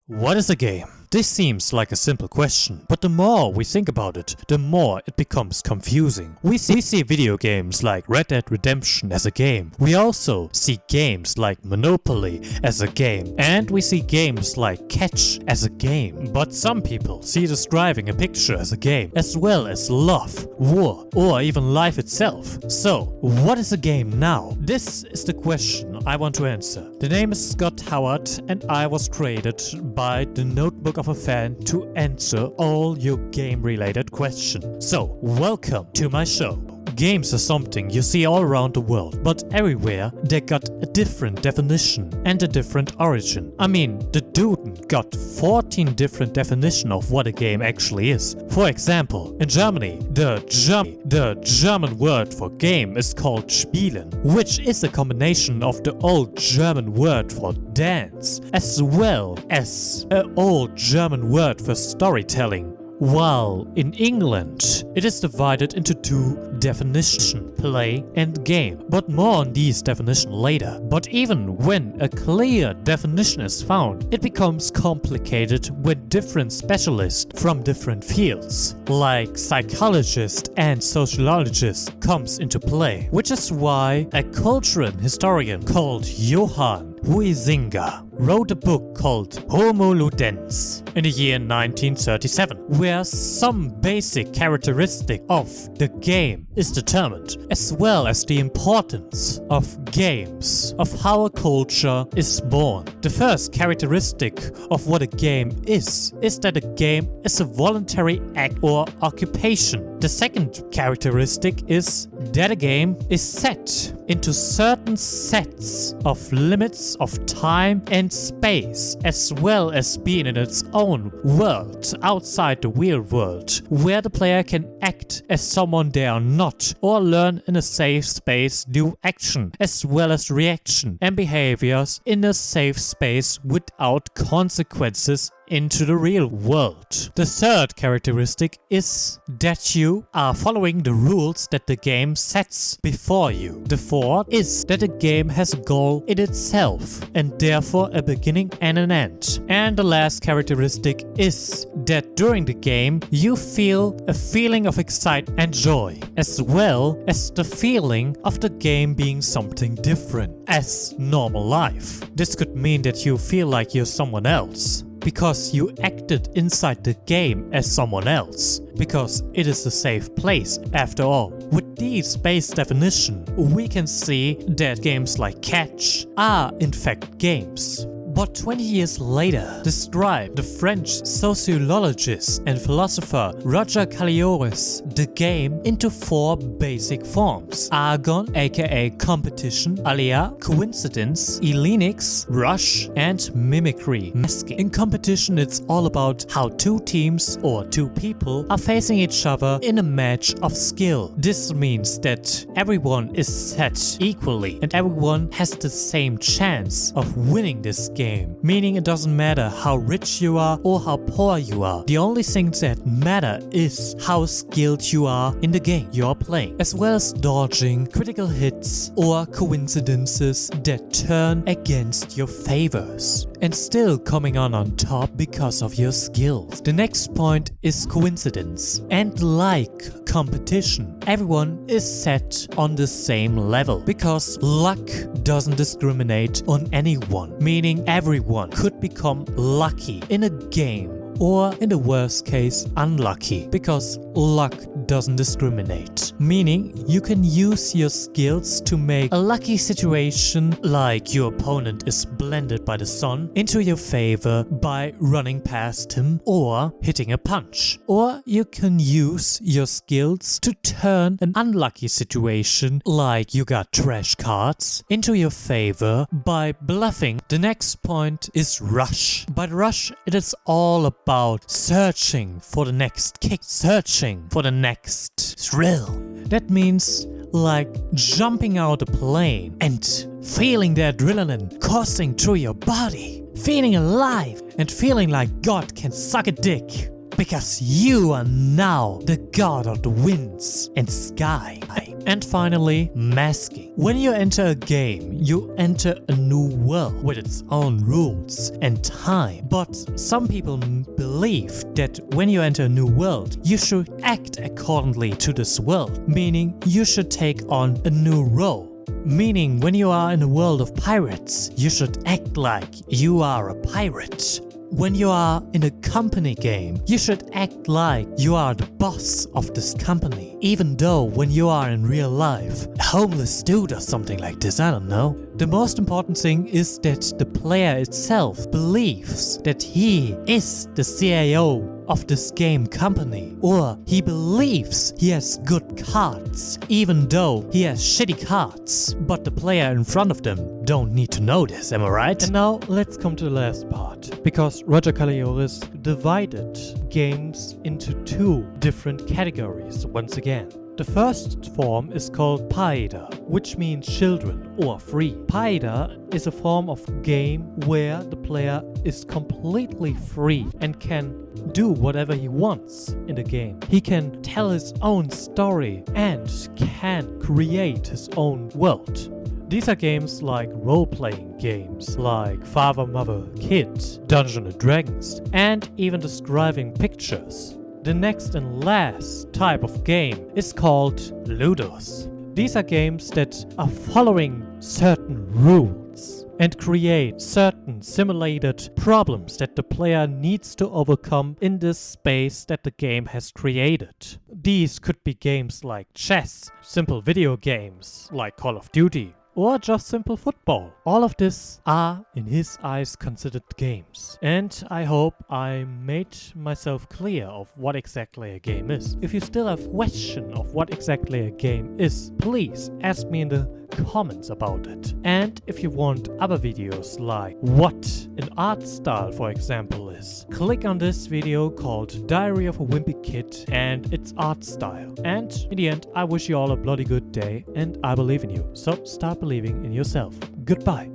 What is a game? This seems like a simple question, but the more we think about it, the more it becomes confusing. We see video games like Red Dead Redemption as a game. We also see games like Monopoly as a game. And we see games like Catch as a game. But some people see describing a picture as a game, as well as love, war, or even life itself. So, what is a game now? This is the question I want to answer. The name is Scott Howard, and I was created by the Notebook of a Fan to answer all your game-related questions. So, welcome to my show. Games are something you see all around the world, but everywhere they got a different definition and a different origin. I mean, the Duden got 14 different definitions of what a game actually is. For example, in Germany, the German word for game is called Spielen, which is a combination of the old German word for dance, as well as an old German word for storytelling. While in England, it is divided into two definitions, play and game, but more on these definitions later. But even when a clear definition is found, it becomes complicated when different specialists from different fields, like psychologists and sociologists, comes into play, which is why a cultural historian called Johann Huizinga wrote a book called Homo Ludens in the year 1937, where some basic characteristic of the game is determined, as well as the importance of games, of how a culture is born. The first characteristic of what a game is that a game is a voluntary act or occupation. The second characteristic is that a game is set into certain sets of limits of time and space, as well as being in its own world outside the real world, where the player can act as someone they are not, or learn in a safe space do action, as well as reaction and behaviors in a safe space without consequences into the real world. The third characteristic is that you are following the rules that the game sets before you. The fourth is that the game has a goal in itself and therefore a beginning and an end. And the last characteristic is that during the game you feel a feeling of excitement and joy, as well as the feeling of the game being something different as normal life. This could mean that you feel like you're someone else, because you acted inside the game as someone else, because it is a safe place after all. With these base definitions, we can see that games like Catch are in fact games. But 20 years later, described the French sociologist and philosopher Roger Callioris the game into four basic forms: argon, aka competition, alia, coincidence, elenix, rush, and mimicry, masking. In competition, it's all about how two teams or two people are facing each other in a match of skill. This means that everyone is set equally and everyone has the same chance of winning this game. Meaning it doesn't matter how rich you are or how poor you are. The only thing that matter is how skilled you are in the game you are playing, as well as dodging critical hits or coincidences that turn against your favors, and still coming on top because of your skills. The next point is coincidence. And like competition, everyone is set on the same level, because luck doesn't discriminate on anyone, meaning everyone could become lucky in a game, or in the worst case, unlucky, because luck doesn't discriminate. Meaning, you can use your skills to make a lucky situation, like your opponent is blinded by the sun, into your favor by running past him or hitting a punch. Or you can use your skills to turn an unlucky situation, like you got trash cards, into your favor by bluffing. The next point is rush. By rush, it is all about searching for the next kick, searching for the next thrill. That means like jumping out a plane and feeling the adrenaline coursing through your body, feeling alive and feeling like God can suck a dick. because you are now the god of the winds and sky. And finally, masking. When you enter a game, you enter a new world with its own rules and time. But some people believe that when you enter a new world, you should act accordingly to this world, meaning you should take on a new role. Meaning when you are in a world of pirates, you should act like you are a pirate. When you are in a company game, you should act like you are the boss of this company. Even though when you are in real life, a homeless dude or something like this, I don't know. The most important thing is that the player itself believes that he is the CIO of this game company, or he believes he has good cards, even though he has shitty cards. But the player in front of them don't need to know this, am I right? And now let's come to the last part, because Roger Calaioris divided games into two different categories once again. The first form is called Paida, which means children or free. Paida is a form of game where the player is completely free and can do whatever he wants in the game. He can tell his own story and can create his own world. These are games like role-playing games like Father, Mother, Kid, Dungeons & Dragons, and even describing pictures. The next and last type of game is called Ludos. These are games that are following certain rules and create certain simulated problems that the player needs to overcome in this space that the game has created. These could be games like chess, simple video games like Call of Duty, or just simple football. All of this are, in his eyes, considered games. And I hope I made myself clear of what exactly a game is. If you still have question of what exactly a game is, please ask me in the comments about it. And if you want other videos like what an art style, for example, is, click on this video called Diary of a Wimpy Kid and its art style. And in the end, I wish you all a bloody good day and I believe in you. So start believing in yourself. Goodbye.